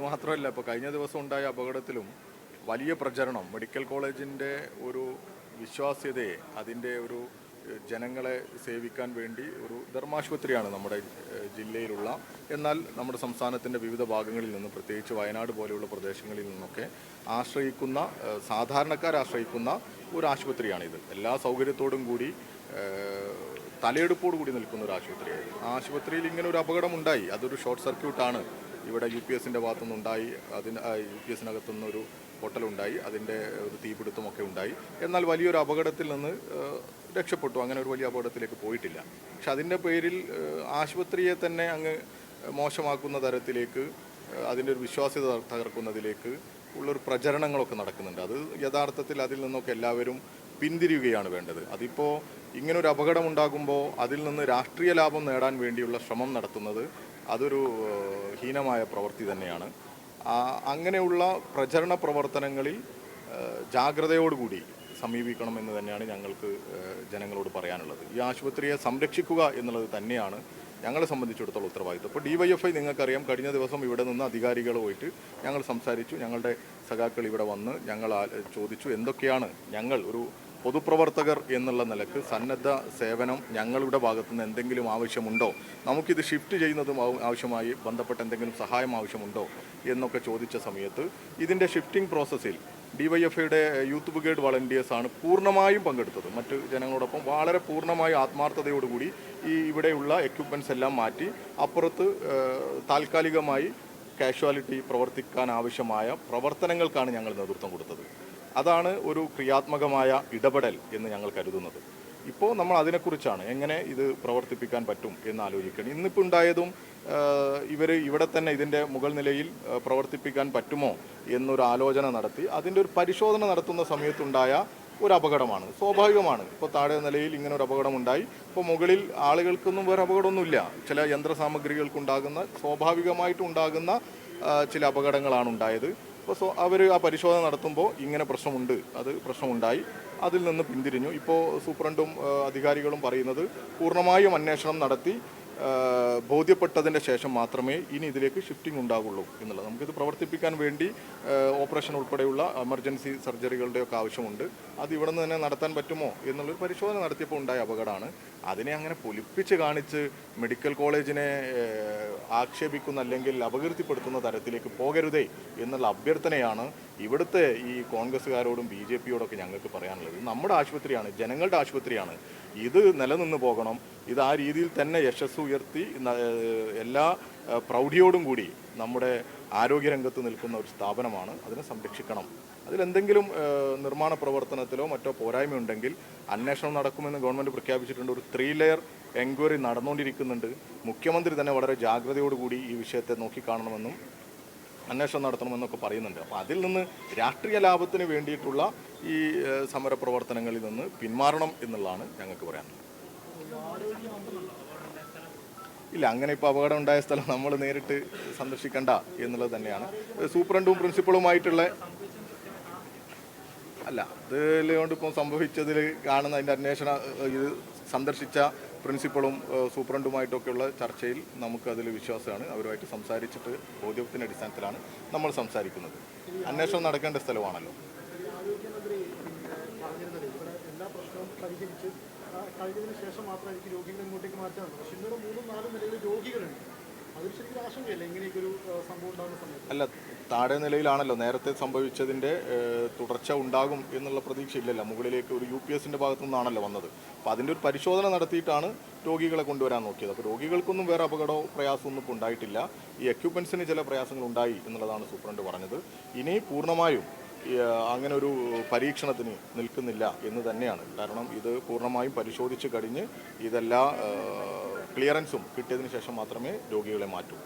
മാത്രമല്ല, ഇപ്പോൾ കഴിഞ്ഞ ദിവസം ഉണ്ടായ അപകടത്തിലും വലിയ പ്രചരണം മെഡിക്കൽ കോളേജിൻ്റെ ഒരു വിശ്വാസ്യതയെ, അതിൻ്റെ ഒരു ജനങ്ങളെ സേവിക്കാൻ വേണ്ടി ഒരു ധർമാശുപത്രിയാണ് നമ്മുടെ ജില്ലയിലുള്ള. എന്നാൽ നമ്മുടെ സംസ്ഥാനത്തിൻ്റെ വിവിധ ഭാഗങ്ങളിൽ നിന്ന്, പ്രത്യേകിച്ച് വയനാട് പോലെയുള്ള പ്രദേശങ്ങളിൽ നിന്നൊക്കെ സാധാരണക്കാർ ആശ്രയിക്കുന്ന ഒരു ആശുപത്രിയാണിത്. എല്ലാ സൗകര്യത്തോടും കൂടി തലയെടുപ്പോടു കൂടി നിൽക്കുന്ന ഒരു ആശുപത്രിയായിരുന്നു. ആ ആശുപത്രിയിൽ ഇങ്ങനെ ഒരു അപകടമുണ്ടായി. അതൊരു ഷോർട്ട് സർക്യൂട്ടാണ് ഇവിടെ UPSൻ്റെ ഭാഗത്തുനിന്നുണ്ടായി. UPSനകത്തുനിന്നൊരു പൊട്ടലുണ്ടായി, അതിൻ്റെ ഒരു തീപിടുത്തമൊക്കെ ഉണ്ടായി. എന്നാൽ വലിയൊരു അപകടത്തിൽ നിന്ന് രക്ഷപ്പെട്ടു. അങ്ങനെ ഒരു വലിയ അപകടത്തിലേക്ക് പോയിട്ടില്ല. പക്ഷെ അതിൻ്റെ പേരിൽ ആശുപത്രിയെ തന്നെ അങ്ങ് മോശമാക്കുന്ന തരത്തിലേക്ക്, അതിൻ്റെ ഒരു വിശ്വാസ്യത തകർക്കുന്നതിലേക്ക് ഉള്ളൊരു പ്രചരണങ്ങളൊക്കെ നടക്കുന്നുണ്ട്. അത് യഥാർത്ഥത്തിൽ അതിൽ നിന്നൊക്കെ എല്ലാവരും പിന്തിരിയുകയാണ് വേണ്ടത്. അതിപ്പോൾ ഇങ്ങനൊരു അപകടം ഉണ്ടാകുമ്പോൾ അതിൽ നിന്ന് രാഷ്ട്രീയ ലാഭം നേടാൻ വേണ്ടിയുള്ള ശ്രമം നടത്തുന്നത് അതൊരു ഹീനമായ പ്രവൃത്തി തന്നെയാണ്. അങ്ങനെയുള്ള പ്രചരണ പ്രവർത്തനങ്ങളിൽ ജാഗ്രതയോടുകൂടി സമീപിക്കണമെന്ന് തന്നെയാണ് ഞങ്ങൾക്ക് ജനങ്ങളോട് പറയാനുള്ളത്. ഈ ആശുപത്രിയെ സംരക്ഷിക്കുക എന്നുള്ളത് തന്നെയാണ് ഞങ്ങളെ സംബന്ധിച്ചിടത്തോളം ഉത്തരവാദിത്വം. ഇപ്പോൾ DYFI നിങ്ങൾക്കറിയാം, കഴിഞ്ഞ ദിവസം ഇവിടെ നിന്ന് അധികാരികളുമായിട്ട് ഞങ്ങൾ സംസാരിച്ചു. ഞങ്ങളുടെ സഖാക്കൾ ഇവിടെ വന്ന് ഞങ്ങൾ ചോദിച്ചു എന്തൊക്കെയാണ് ഞങ്ങൾ ഒരു പൊതുപ്രവർത്തകർ എന്നുള്ള നിലക്ക് സന്നദ്ധ സേവനം ഞങ്ങളുടെ ഭാഗത്തുനിന്ന് എന്തെങ്കിലും ആവശ്യമുണ്ടോ, നമുക്കിത് ഷിഫ്റ്റ് ചെയ്യുന്നതും ആവശ്യമായി ബന്ധപ്പെട്ട എന്തെങ്കിലും സഹായം ആവശ്യമുണ്ടോ എന്നൊക്കെ ചോദിച്ച സമയത്ത് ഇതിൻ്റെ ഷിഫ്റ്റിംഗ് പ്രോസസ്സിൽ DYFIയുടെ യൂത്ത് ബ്രിഗേഡ് വളണ്ടിയേഴ്സാണ് പൂർണ്ണമായും പങ്കെടുത്തത്. മറ്റ് ജനങ്ങളോടൊപ്പം വളരെ പൂർണ്ണമായ ആത്മാർത്ഥതയോടുകൂടി ഇവിടെയുള്ള എക്യുപ്മെൻറ്റ്സ് എല്ലാം മാറ്റി അപ്പുറത്ത് താൽക്കാലികമായി കാഷ്വാലിറ്റി പ്രവർത്തിക്കാൻ ആവശ്യമായ പ്രവർത്തനങ്ങൾക്കാണ് ഞങ്ങൾ നേതൃത്വം കൊടുത്തത്. അതാണ് ഒരു ക്രിയാത്മകമായ ഇടപെടൽ എന്ന് ഞങ്ങൾ കരുതുന്നത്. ഇപ്പോൾ നമ്മൾ അതിനെക്കുറിച്ചാണ് എങ്ങനെ ഇത് പ്രവർത്തിപ്പിക്കാൻ പറ്റും എന്ന് ആലോചിക്കണം. ഇന്നിപ്പോൾ ഉണ്ടായതും ഇവിടെ തന്നെ ഇതിൻ്റെ മുകൾ നിലയിൽ പ്രവർത്തിപ്പിക്കാൻ പറ്റുമോ എന്നൊരു ആലോചന നടത്തി അതിൻ്റെ ഒരു പരിശോധന നടത്തുന്ന സമയത്തുണ്ടായ ഒരു അപകടമാണ്. സ്വാഭാവികമാണ്. ഇപ്പോൾ താഴെ നിലയിൽ ഇങ്ങനെ ഒരു അപകടമുണ്ടായി. ഇപ്പോൾ മുകളിൽ ആളുകൾക്കൊന്നും വേറെ അപകടമൊന്നുമില്ല. ചില യന്ത്രസാമഗ്രികൾക്കുണ്ടാകുന്ന സ്വാഭാവികമായിട്ടുണ്ടാകുന്ന ചില അപകടങ്ങളാണ് ഉണ്ടായത്. അപ്പോൾ അവർ ആ പരിശോധന നടത്തുമ്പോൾ ഇങ്ങനെ പ്രശ്നമുണ്ടായി, അതിൽ നിന്ന് പിന്തിരിഞ്ഞു. ഇപ്പോൾ സൂപ്രണ്ടും അധികാരികളും പറയുന്നത് പൂർണ്ണമായും അന്വേഷണം നടത്തി ബോധ്യപ്പെട്ടതിൻ്റെ ശേഷം മാത്രമേ ഇനി ഇതിലേക്ക് ഷിഫ്റ്റിംഗ് ഉണ്ടാകുള്ളൂ എന്നുള്ളത്. നമുക്കിത് പ്രവർത്തിപ്പിക്കാൻ വേണ്ടി ഓപ്പറേഷൻ ഉൾപ്പെടെയുള്ള എമർജൻസി സർജറികളുടെയൊക്കെ ആവശ്യമുണ്ട്. അത് ഇവിടെ നിന്ന് തന്നെ നടത്താൻ പറ്റുമോ എന്നുള്ളൊരു പരിശോധന നടത്തിയപ്പോൾ ഉണ്ടായ അപകടമാണ്. അതിനെ അങ്ങനെ പൊലിപ്പിച്ച് കാണിച്ച് മെഡിക്കൽ കോളേജിനെ ആക്ഷേപിക്കുന്ന അല്ലെങ്കിൽ അപകീർത്തിപ്പെടുത്തുന്ന തരത്തിലേക്ക് പോകരുതേ എന്നുള്ള അഭ്യർത്ഥനയാണ് ഇവിടുത്തെ ഈ കോൺഗ്രസ്സുകാരോടും BJPയോടൊക്കെ ഞങ്ങൾക്ക് പറയാനുള്ളത്. നമ്മുടെ ആശുപത്രിയാണ്, ജനങ്ങളുടെ ആശുപത്രിയാണ്. ഇത് നിലനിന്ന് പോകണം. ഇത് ആ രീതിയിൽ തന്നെ യശസ് ഉയർത്തി എല്ലാ പ്രൗഢിയോടും കൂടി നമ്മുടെ ആരോഗ്യരംഗത്ത് നിൽക്കുന്ന ഒരു സ്ഥാപനമാണ്. അതിനെ സംരക്ഷിക്കണം. അതിലെന്തെങ്കിലും നിർമ്മാണ പ്രവർത്തനത്തിലോ മറ്റോ പോരായ്മയുണ്ടെങ്കിൽ അന്വേഷണം നടക്കുമെന്ന് ഗവൺമെൻറ് പ്രഖ്യാപിച്ചിട്ടുണ്ട്. ഒരു 3 ലെയർ എൻക്വയറി നടന്നുകൊണ്ടിരിക്കുന്നുണ്ട്. മുഖ്യമന്ത്രി തന്നെ വളരെ ജാഗ്രതയോടുകൂടി ഈ വിഷയത്തെ നോക്കിക്കാണണമെന്നും അന്വേഷണം നടത്തണമെന്നൊക്കെ പറയുന്നുണ്ട്. അപ്പോൾ അതിൽ നിന്ന് രാഷ്ട്രീയ ലാഭത്തിന് വേണ്ടിയിട്ടുള്ള ഈ സമരപ്രവർത്തനങ്ങളിൽ നിന്ന് പിന്മാറണം എന്നുള്ളതാണ് ഞങ്ങൾക്ക് പറയാനുള്ളത്. ഇല്ല, അങ്ങനെ ഇപ്പോൾ അപകടം ഉണ്ടായ സ്ഥലം നമ്മൾ നേരിട്ട് സന്ദർശിക്കേണ്ട എന്നുള്ളത് തന്നെയാണ്. സൂപ്രണ്ടും പ്രിൻസിപ്പളുമായിട്ടുള്ള ഇതിലുകൊണ്ട് ഇപ്പോൾ സംഭവിച്ചതിൽ കാണുന്ന അതിൻ്റെ ഇത് സന്ദർശിച്ച പ്രിൻസിപ്പളും സൂപ്രണ്ടുമായിട്ടൊക്കെയുള്ള ചർച്ചയിൽ നമുക്കതിൽ വിശ്വാസമാണ്. അവരുമായിട്ട് സംസാരിച്ചിട്ട് ബോധ്യത്തിൻ്റെ അടിസ്ഥാനത്തിലാണ് നമ്മൾ സംസാരിക്കുന്നത്. അന്വേഷണം നടക്കേണ്ട സ്ഥലമാണല്ലോ. കഴിഞ്ഞതിന് ശേഷം മാത്രമായിരിക്കും രോഗികളെ ഇങ്ങോട്ടേക്ക് മാറ്റാറുണ്ട്. പക്ഷേ ഇവിടെ 3-4 നിലയിൽ രോഗികളുണ്ട്. അതൊരു ശരിക്കും ആശങ്കയല്ല ഇങ്ങനെയൊക്കെ ഒരു സംഭവം ഉണ്ടാകുന്ന സമയത്ത്? അല്ല, താഴെ നിലയിലാണല്ലോ നേരത്തെ സംഭവിച്ചതിൻ്റെ തുടർച്ച ഉണ്ടാകും എന്നുള്ള പ്രതീക്ഷ ഇല്ലല്ലോ. മുകളിലേക്ക് ഒരു UPSൻ്റെ ഭാഗത്തു നിന്നാണല്ലോ വന്നത്. അപ്പോൾ അതിൻ്റെ ഒരു പരിശോധന നടത്തിയിട്ടാണ് രോഗികളെ കൊണ്ടുവരാൻ നോക്കിയത്. അപ്പോൾ രോഗികൾക്കൊന്നും വേറെ അപകടമോ പ്രയാസമൊന്നും ഇപ്പോൾ ഉണ്ടായിട്ടില്ല. ഈ എക്യുപ്മെൻറ്റ്സിന് ചില പ്രയാസങ്ങൾ ഉണ്ടായി എന്നുള്ളതാണ് സൂപ്രണ്ട് പറഞ്ഞത്. ഇനി പൂർണ്ണമായും അങ്ങനെ ഒരു പരീക്ഷണത്തിന് നിൽക്കുന്നില്ല എന്ന് തന്നെയാണ്. കാരണം ഇത് പൂർണ്ണമായും പരിശോധിച്ച് കഴിഞ്ഞ് ഇതെല്ലാ ക്ലിയറൻസും കിട്ടിയതിന് ശേഷം മാത്രമേ രോഗികളെ മാറ്റൂ.